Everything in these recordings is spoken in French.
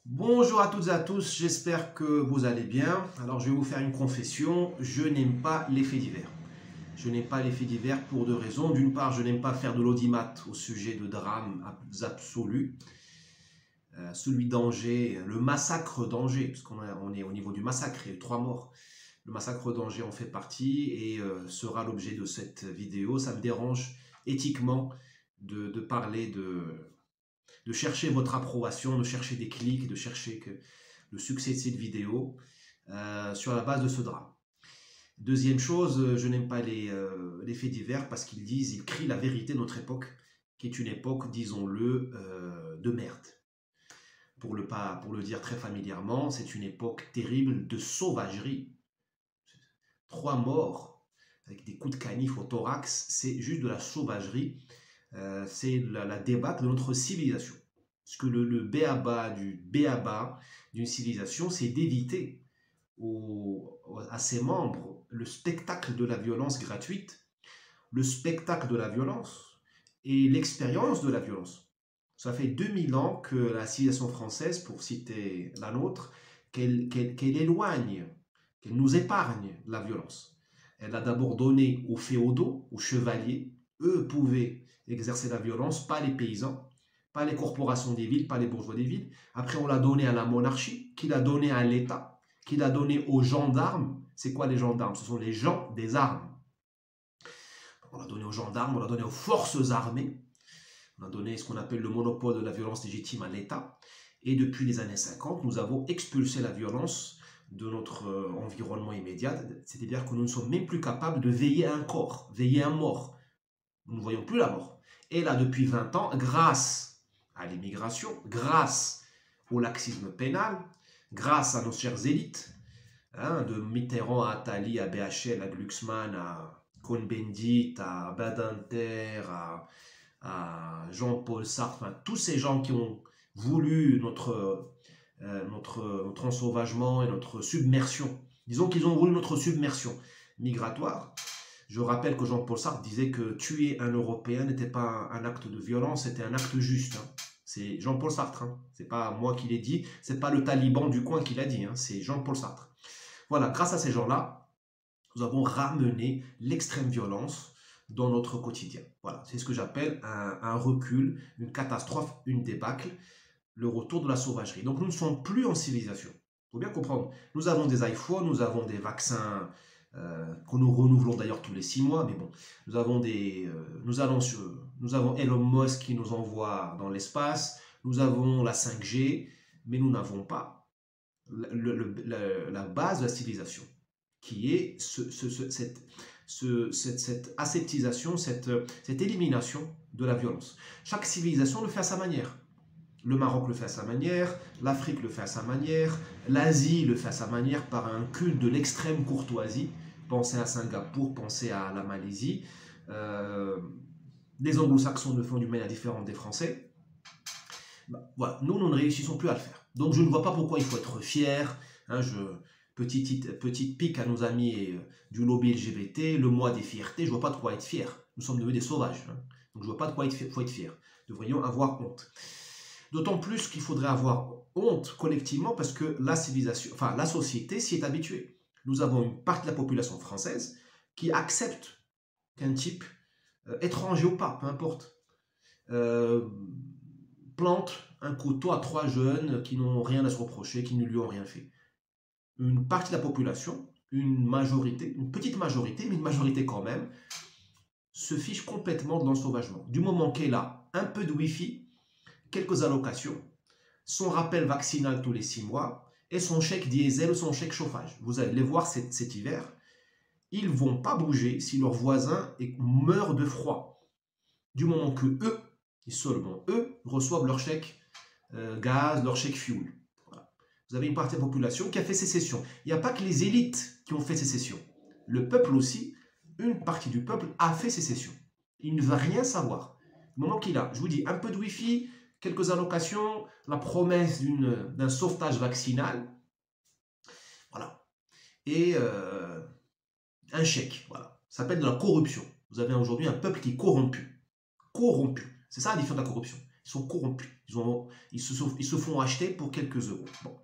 Bonjour à toutes et à tous, j'espère que vous allez bien. Alors je vais vous faire une confession, je n'aime pas les faits divers. Je n'aime pas les faits divers pour deux raisons. D'une part, je n'aime pas faire de l'audimat au sujet de drames absolus. Celui d'Angers, le massacre d'Angers, parce qu'on est au niveau du massacre, il y a eu 3 morts. Le massacre d'Angers en fait partie et sera l'objet de cette vidéo. Ça me dérange éthiquement de parler de chercher votre approbation, de chercher des clics, de chercher le succès de cette vidéo sur la base de ce drame. Deuxième chose, je n'aime pas les faits divers parce ils crient la vérité de notre époque, qui est une époque, disons-le, de merde. Pour le dire très familièrement, c'est une époque terrible de sauvagerie. 3 morts avec des coups de canif au thorax, c'est juste de la sauvagerie. C'est la débâcle de notre civilisation. Parce que le b.a.-ba du b.a.-ba d'une civilisation, c'est d'éviter à ses membres le spectacle de la violence gratuite, le spectacle de la violence et l'expérience de la violence. Ça fait 2000 ans que la civilisation française, pour citer la nôtre, qu'elle éloigne, qu'elle nous épargne la violence. Elle a d'abord donné aux féodaux, aux chevaliers, eux pouvaient exercer la violence, pas les paysans, pas les corporations des villes, pas les bourgeois des villes. Après, on l'a donné à la monarchie, qui l'a donné à l'État, qui l'a donné aux gendarmes. C'est quoi les gendarmes? Ce sont les gens des armes. On l'a donné aux gendarmes, on l'a donné aux forces armées, on a donné ce qu'on appelle le monopole de la violence légitime à l'État. Et depuis les années 50, nous avons expulsé la violence de notre environnement immédiat, c'est-à-dire que nous ne sommes même plus capables de veiller un corps, veiller un mort. Nous ne voyons plus la mort. Et là, depuis 20 ans, grâce à l'immigration, grâce au laxisme pénal, grâce à nos chères élites, de Mitterrand à Attali, à BHL, à Glucksmann, à Cohn-Bendit, à Badinter, à Jean-Paul Sartre, enfin, tous ces gens qui ont voulu notre ensauvagement et notre submersion. Disons qu'ils ont voulu notre submersion migratoire. Je rappelle que Jean-Paul Sartre disait que tuer un Européen n'était pas un acte de violence, c'était un acte juste. C'est Jean-Paul Sartre, c'est pas moi qui l'ai dit, c'est pas le taliban du coin qui l'a dit, c'est Jean-Paul Sartre. Voilà, grâce à ces gens-là, nous avons ramené l'extrême violence dans notre quotidien. Voilà, c'est ce que j'appelle un recul, une catastrophe, une débâcle, le retour de la sauvagerie. Donc nous ne sommes plus en civilisation. Il faut bien comprendre. Nous avons des iPhones, nous avons des vaccins que nous renouvelons d'ailleurs tous les 6 mois, mais bon, nous avons nous avons Elon Musk qui nous envoie dans l'espace, nous avons la 5G, mais nous n'avons pas la base de la civilisation, qui est cette aseptisation, cette élimination de la violence. Chaque civilisation le fait à sa manière. Le Maroc le fait à sa manière, l'Afrique le fait à sa manière, l'Asie le fait à sa manière par un culte de l'extrême courtoisie. Pensez à Singapour, pensez à la Malaisie. Les anglo-saxons le font d'une manière différente des Français. Voilà, nous ne réussissons plus à le faire. Donc je ne vois pas pourquoi il faut être fier. Petite pique à nos amis du lobby LGBT, le mois des fiertés, je ne vois pas de quoi être fier. Nous sommes devenus des sauvages. Donc je ne vois pas de quoi faut être fier. Nous devrions avoir honte. D'autant plus qu'il faudrait avoir honte collectivement parce que la civilisation, enfin la société s'y est habituée. Nous avons une partie de la population française qui accepte qu'un type, étranger ou pas, peu importe, plante un couteau à 3 jeunes qui n'ont rien à se reprocher, qui ne lui ont rien fait. Une partie de la population, une majorité, une petite majorité, mais une majorité quand même, se fiche complètement de l'ensauvagement. Du moment qu'elle a un peu de Wi-Fi, quelques allocations, son rappel vaccinal tous les 6 mois et son chèque diesel ou son chèque chauffage. Vous allez les voir cet hiver, ils ne vont pas bouger si leurs voisins meurent de froid. Du moment que eux, et seulement eux, reçoivent leur chèque gaz, leur chèque fuel. Voilà. Vous avez une partie de la population qui a fait sécession. Il n'y a pas que les élites qui ont fait sécession. Le peuple aussi, une partie du peuple a fait sécession. Il ne va rien savoir. Du moment qu'il a, je vous dis, un peu de Wi-Fi, quelques allocations, la promesse d'un sauvetage vaccinal, voilà, et un chèque, voilà. Ça s'appelle de la corruption. Vous avez aujourd'hui un peuple qui est corrompu. Corrompu. C'est ça la différence de la corruption. Ils sont corrompus. Ils se font acheter pour quelques euros. Bon.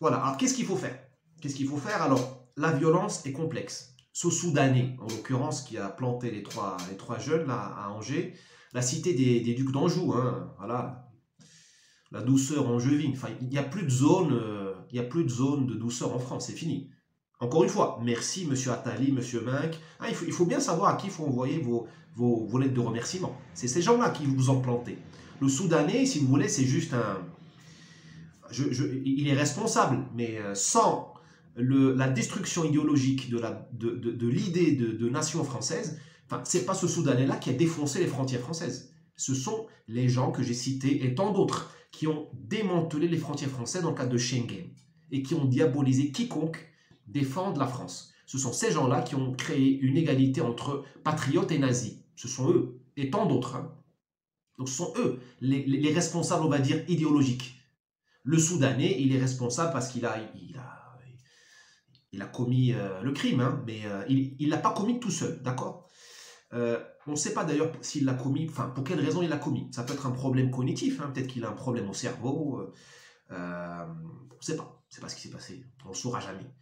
Voilà, alors qu'est-ce qu'il faut faire? Qu'est-ce qu'il faut faire? Alors, la violence est complexe. Ce Soudanais, en l'occurrence, qui a planté les trois jeunes là, à Angers, la cité des ducs d'Anjou, hein, voilà, la douceur angevine. Enfin, il n'y a plus de zone, de douceur en France, c'est fini. Encore une fois, merci Monsieur Attali, Monsieur Minck. Ah, il faut bien savoir à qui il faut envoyer vos lettres de remerciement. C'est ces gens-là qui vous ont planté. Le Soudanais, si vous voulez, c'est juste un... il est responsable, mais sans la destruction idéologique de l'idée de nation française, enfin, c'est pas ce Soudanais-là qui a défoncé les frontières françaises. Ce sont les gens que j'ai cités et tant d'autres qui ont démantelé les frontières françaises dans le cadre de Schengen et qui ont diabolisé quiconque défende la France. Ce sont ces gens-là qui ont créé une égalité entre patriotes et nazis. Ce sont eux, et tant d'autres. Hein. Donc ce sont eux, les responsables, on va dire, idéologiques. Le Soudanais, il est responsable parce qu'il a commis le crime, hein, mais il ne l'a pas commis tout seul, d'accord? On ne sait pas d'ailleurs s'il l'a commis, enfin, pour quelle raison il l'a commis. Ça peut être un problème cognitif, hein, peut-être qu'il a un problème au cerveau, on ne sait pas. C'est pas ce qui s'est passé, on ne le saura jamais.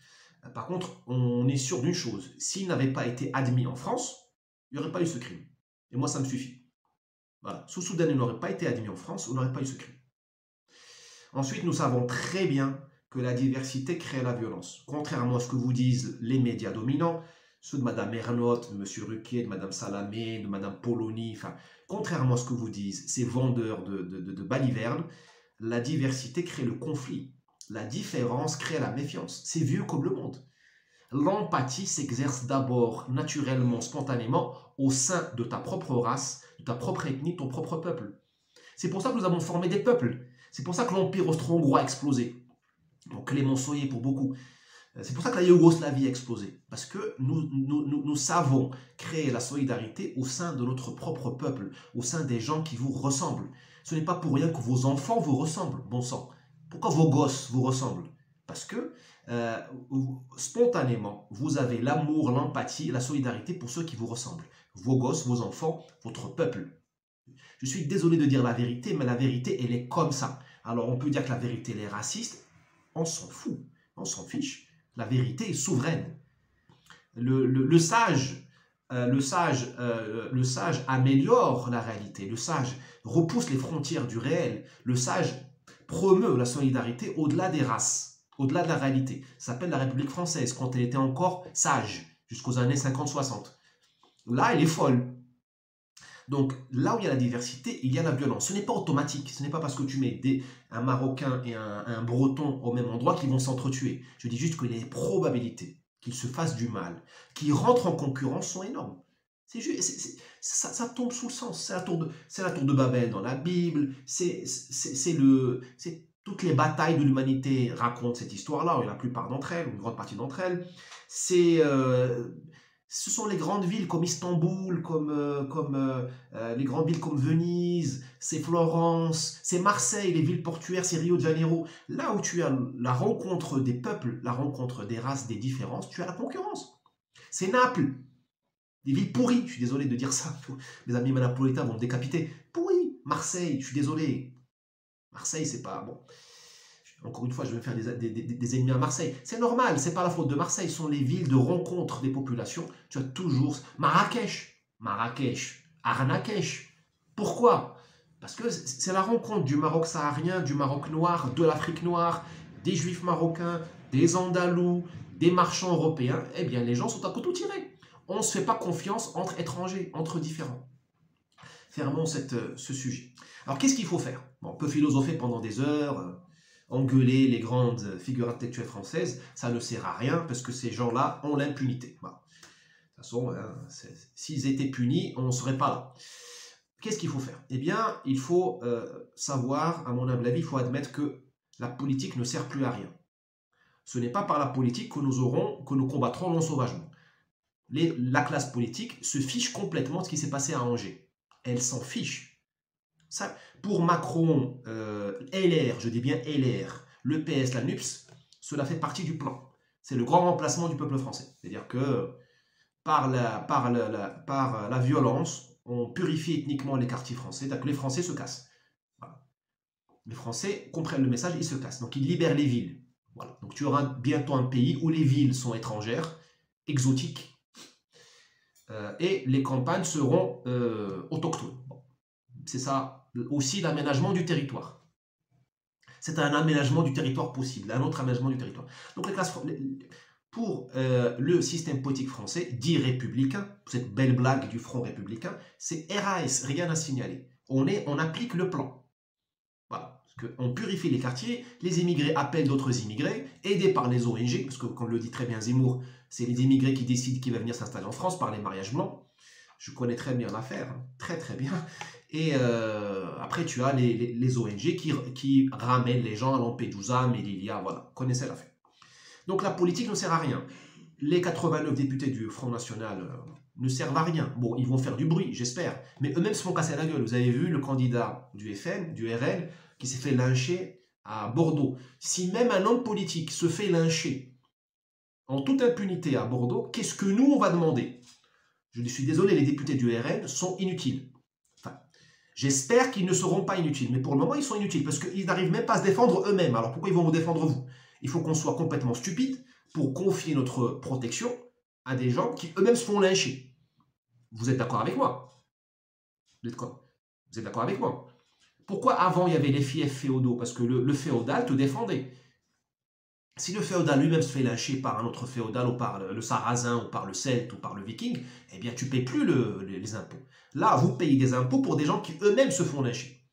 Par contre, on est sûr d'une chose, s'il n'avait pas été admis en France, il n'y aurait pas eu ce crime. Et moi, ça me suffit. Voilà. Ce Soudanais n'aurait pas été admis en France, on n'aurait pas eu ce crime. Ensuite, nous savons très bien que la diversité crée la violence. Contrairement à ce que vous disent les médias dominants, ceux de Mme Ernotte, de M. Ruquier, de Mme Salamé, de Mme Polony, enfin, contrairement à ce que vous disent ces vendeurs de balivernes, la diversité crée le conflit. La différence crée la méfiance. C'est vieux comme le monde. L'empathie s'exerce d'abord naturellement, spontanément, au sein de ta propre race, de ta propre ethnie, de ton propre peuple. C'est pour ça que nous avons formé des peuples. C'est pour ça que l'Empire austro-hongrois a explosé. Donc Clément Soyer pour beaucoup. C'est pour ça que la Yougoslavie a explosé. Parce que nous savons créer la solidarité au sein de notre propre peuple, au sein des gens qui vous ressemblent. Ce n'est pas pour rien que vos enfants vous ressemblent, bon sang. Pourquoi vos gosses vous ressemblent? Parce que spontanément, vous avez l'amour, l'empathie, la solidarité pour ceux qui vous ressemblent. Vos gosses, vos enfants, votre peuple. Je suis désolé de dire la vérité, mais la vérité, elle est comme ça. Alors, on peut dire que la vérité, elle est raciste. On s'en fout. On s'en fiche. La vérité est souveraine. Le sage améliore la réalité. Le sage repousse les frontières du réel. Le sage promeut la solidarité au-delà des races, au-delà de la réalité. Ça s'appelle la République française, quand elle était encore sage, jusqu'aux années 50-60. Là, elle est folle. Donc, là où il y a la diversité, il y a la violence. Ce n'est pas automatique. Ce n'est pas parce que tu mets un Marocain et un Breton au même endroit qu'ils vont s'entretuer. Je dis juste que les probabilités qu'ils se fassent du mal, qu'ils rentrent en concurrence sont énormes. Ça tombe sous le sens. C'est la tour de Babel dans la Bible. C'est toutes les batailles de l'humanité racontent cette histoire-là, ou la plupart d'entre elles, ou une grande partie d'entre elles. Ce sont les grandes villes comme Istanbul, les grandes villes comme Venise, c'est Florence, c'est Marseille, les villes portuaires, c'est Rio de Janeiro. Là où tu as la rencontre des peuples, la rencontre des races, des différences, tu as la concurrence. C'est Naples, des villes pourries, je suis désolé de dire ça, mes amis napolitains vont me décapiter. Pourries, Marseille, je suis désolé. Marseille, c'est pas bon. Encore une fois, je vais me faire des ennemis à Marseille. C'est normal, c'est pas la faute de Marseille. Ce sont les villes de rencontre des populations. Tu as toujours... Marrakech, Arrakech. Pourquoi? Parce que c'est la rencontre du Maroc saharien, du Maroc noir, de l'Afrique noire, des Juifs marocains, des Andalous, des marchands européens. Eh bien, les gens sont à couteau tiré. On ne se fait pas confiance entre étrangers, entre différents. Fermons ce sujet. Alors, qu'est-ce qu'il faut faire? Bon, on peut philosopher pendant des heures... engueuler les grandes figures intellectuelles françaises, ça ne sert à rien parce que ces gens-là ont l'impunité. Voilà. De toute façon, hein, s'ils étaient punis, on ne serait pas là. Qu'est-ce qu'il faut faire? Eh bien, il faut savoir, à mon humble avis, il faut admettre que la politique ne sert plus à rien. Ce n'est pas par la politique que nous combattrons l'ensauvagement. La classe politique se fiche complètement de ce qui s'est passé à Angers. Elle s'en fiche. Ça, pour Macron, LR, je dis bien LR, le PS, la NUPS, cela fait partie du plan. C'est le grand remplacement du peuple français. C'est-à-dire que par la violence, on purifie ethniquement les quartiers français, c'est-à-dire que les Français se cassent. Voilà. Les Français comprennent le message, ils se cassent. Donc ils libèrent les villes. Voilà. Donc tu auras bientôt un pays où les villes sont étrangères, exotiques, et les campagnes seront autochtones. Bon. C'est ça aussi l'aménagement du territoire. C'est un aménagement du territoire possible, un autre aménagement du territoire. Donc pour le système politique français, dit républicain, cette belle blague du Front républicain, c'est RAS, rien à signaler. On applique le plan. Voilà. On purifie les quartiers, les immigrés appellent d'autres immigrés, aidés par les ONG, parce que comme le dit très bien Zemmour, c'est les immigrés qui décident qui va venir s'installer en France par les mariages blancs. Je connais très bien l'affaire, hein, très très bien. Et après, tu as les ONG qui ramènent les gens à Lampedusa, Melilla, voilà, vous connaissez l'affaire. Donc la politique ne sert à rien. Les 89 députés du Front National ne servent à rien. Bon, ils vont faire du bruit, j'espère, mais eux-mêmes se font casser la gueule. Vous avez vu le candidat du FN, du RN, qui s'est fait lyncher à Bordeaux. Si même un homme politique se fait lyncher en toute impunité à Bordeaux, qu'est-ce que nous, on va demander? Je suis désolé, les députés du RN sont inutiles. Enfin, j'espère qu'ils ne seront pas inutiles, mais pour le moment, ils sont inutiles, parce qu'ils n'arrivent même pas à se défendre eux-mêmes. Alors pourquoi ils vont vous défendre vous? Il faut qu'on soit complètement stupide pour confier notre protection à des gens qui eux-mêmes se font lyncher. Vous êtes d'accord avec moi? Vous êtes d'accord avec moi? Pourquoi avant il y avait les fiefs féodaux? Parce que le féodal te défendait. Si le féodal lui-même se fait lyncher par un autre féodal, ou par le sarrasin, ou par le celte, ou par le viking, eh bien tu ne payes plus les impôts. Là, vous payez des impôts pour des gens qui eux-mêmes se font lyncher.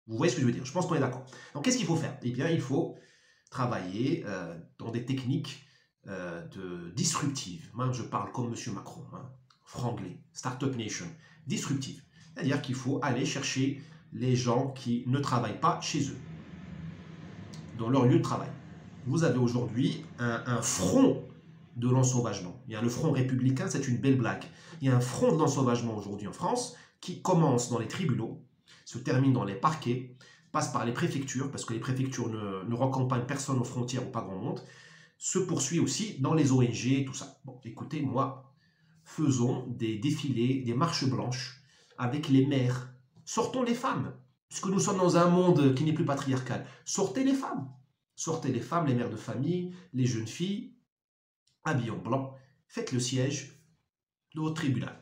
Vous voyez ce que je veux dire? Je pense qu'on est d'accord. Donc qu'est-ce qu'il faut faire? Eh bien il faut travailler dans des techniques disruptives. Moi, je parle comme M. Macron, hein, franglais, Startup Nation, disruptive. C'est-à-dire qu'il faut aller chercher les gens qui ne travaillent pas chez eux, dans leur lieu de travail. Vous avez aujourd'hui un front de l'ensauvagement. Il y a le front républicain, c'est une belle blague. Il y a un front de l'ensauvagement aujourd'hui en France qui commence dans les tribunaux, se termine dans les parquets, passe par les préfectures, parce que les préfectures ne raccompagnent personne aux frontières ou pas grand monde, se poursuit aussi dans les ONG, tout ça. Bon, écoutez, moi, faisons des défilés, des marches blanches avec les maires. Sortons les femmes, puisque nous sommes dans un monde qui n'est plus patriarcal. Sortez les femmes. Sortez les femmes, les mères de famille, les jeunes filles, habillées en blanc. Faites le siège de votre tribunal.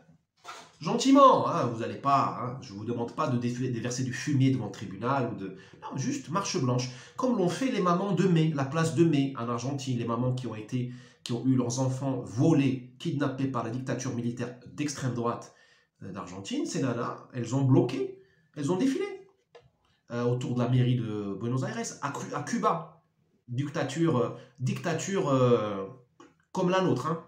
Gentiment, hein, vous n'allez pas, hein, je ne vous demande pas de déverser du fumier devant le tribunal, non, juste marche blanche, comme l'ont fait les mamans de mai, la place de mai en Argentine, les mamans qui ont eu leurs enfants volés, kidnappés par la dictature militaire d'extrême droite d'Argentine. Ces nanas, elles ont bloqué, elles ont défilé autour de la mairie de Buenos Aires, à Cuba, dictature comme la nôtre, hein.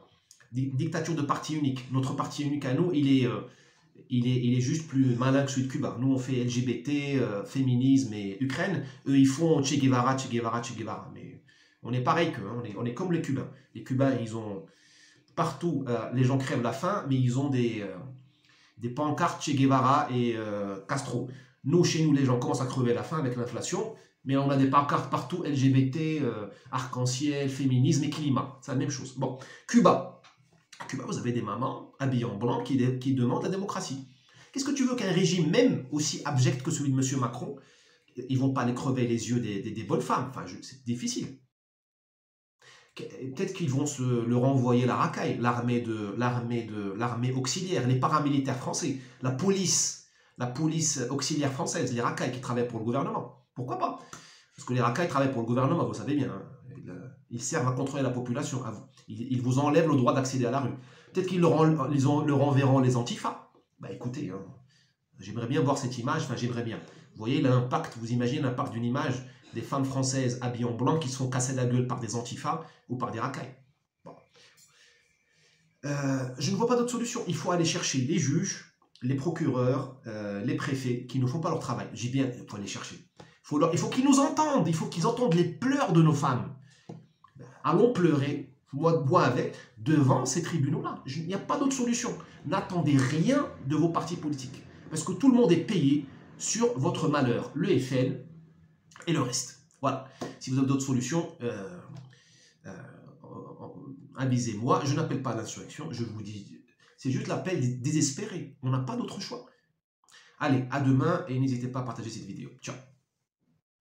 Dictature de parti unique. Notre parti unique à nous, il est juste plus malin que celui de Cuba. Nous, on fait LGBT, féminisme et Ukraine. Eux, ils font Che Guevara, Che Guevara, Che Guevara. Mais on est pareil qu'eux, hein. On est comme les Cubains. Les Cubains, ils ont partout, les gens crèvent la faim, mais ils ont des pancartes Che Guevara et Castro. Nous, chez nous, les gens commencent à crever la faim avec l'inflation, mais on a des pancartes partout, LGBT, arc-en-ciel, féminisme et climat. C'est la même chose. Bon, Cuba. À Cuba, vous avez des mamans habillées en blanc qui demandent la démocratie. Qu'est-ce que tu veux qu'un régime, même aussi abject que celui de M. Macron, ils ne vont pas les crever les yeux des bonnes femmes. Enfin, c'est difficile. Peut-être qu'ils vont le renvoyer la racaille, l'armée auxiliaire, les paramilitaires français, la police auxiliaire française, les racailles qui travaillent pour le gouvernement. Pourquoi pas? Parce que les racailles travaillent pour le gouvernement, vous savez bien. Hein. Ils servent à contrôler la population. Ils vous enlèvent le droit d'accéder à la rue. Peut-être qu'ils le renverront les antifas. Bah écoutez, hein, j'aimerais bien voir cette image, enfin j'aimerais bien. Vous voyez l'impact, vous imaginez l'impact d'une image des femmes françaises habillées en blanc qui se font casser la gueule par des antifas ou par des racailles. Bon. Je ne vois pas d'autre solution. Il faut aller chercher les juges, les procureurs, les préfets qui ne font pas leur travail. J'ai bien, il faut aller chercher. Il faut qu'ils nous entendent, il faut qu'ils entendent les pleurs de nos femmes. Allons pleurer, moi avec, devant ces tribunaux-là. Il n'y a pas d'autre solution. N'attendez rien de vos partis politiques. Parce que tout le monde est payé sur votre malheur, le FN et le reste. Voilà. Si vous avez d'autres solutions, avisez-moi. Je n'appelle pas à l'insurrection. Je vous dis, C'est juste l'appel désespéré. On n'a pas d'autre choix. Allez, à demain et n'hésitez pas à partager cette vidéo. Ciao.